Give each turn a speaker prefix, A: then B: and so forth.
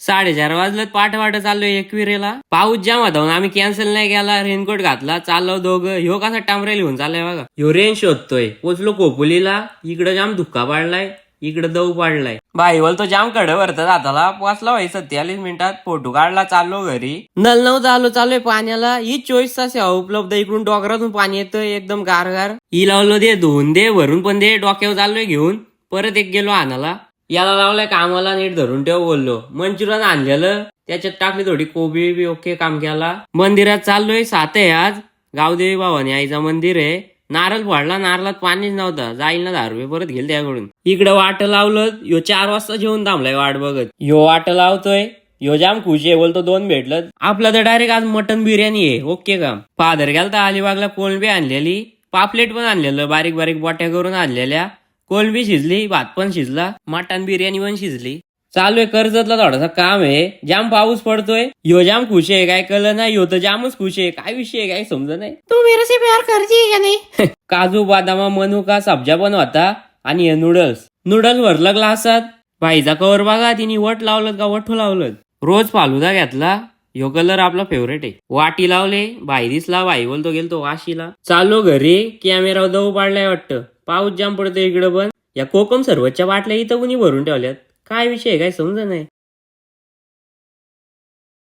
A: 4:30 वाजलं पाठ चाललोय एकविरेला. पाऊस जाम होता म्हणून आम्ही कॅन्सल नाही केला. रेनकोट घातला, चाललो दोघं. ह्यो कसा टामरे लिहून चाललाय बघा. ह्यो रेन शोधतोय. पोचलो कोपोलीला. इकडं जाम धुक्का पाडलाय, इकडं दव पाडलाय. भाई बोलतो जाम कडे वरत जाताला. पोचला भाई 47 मिनिटात. फोटो काढला, चाललो घरी. नल नऊ चाललोय पाण्याला. ही 24 तास सेवा उपलब्ध. इकडून डोंगरातून पाणी येतं एकदम गारगार. ही लावलं दे, धुवून दे, भरून पण दे. डोक्यावर चाललोय घेऊन. परत एक गेलो आणाला. याला लावलाय कामाला, नीट धरून ठेव बोललो. मंचुरियन आणलेलं, त्याच्यात टाकली थोडी कोबी बी. ओके, काम केला. मंदिरात चाललोय. 7 आहे आज. गावदेवी भवानी आईचा मंदिर आहे. नारळ फोडला, नारळात पाणीच नव्हता. जाईल ना 10 रुपये परत घेईल त्याकडून. इकडं वाट लावलं. यो 4 वाजता जेवून थांबलाय वाट बघत. यो वाट लावतोय. यो जाम खुशी आहे, बोलतो 2 भेटलं. आपला तर डायरेक्ट आज मटन बिर्याणी आहे. ओके काम. फादर गेलता अलिबागला, कोळंबी आणलेली, पापलेट पण आणलेलं, बारीक बारीक बोट्या करून आणलेल्या. कोळंबी शिजली, भात पण शिजला, मटन बिर्याणी पण शिजली. चालू आहे कर्जतला थोडासा काम आहे. जाम पाऊस पडतोय. यो जाम खुश आहे, काय कळलं नाही. यो तर जामच खुश आहे. काय विषय आहे काय समजत नाही. तू मेरे से प्यार करती है का नाही? काजू बदामा मनुका सब्जा पण होता. आणि हे नूडल्स भरलं ग्लासात. भाईचा कवर बघा, तिने वट लावलं का वठू लावलं. रोज फालुदा घेतला. ह्यो कलर आपला फेवरेट आहे. वाटी लावले. भाई दिसला. भाई बोलतो गेलतो वाशीला. चालू घरी. कॅमेरा दव पाडलाय वाटतं. पाऊस जाम पडतो इकडं पण. या कोकम सरबतच्या बाटल्या इथं कुणी भरून ठेवल्यात. काय विषय काय समजा नाही.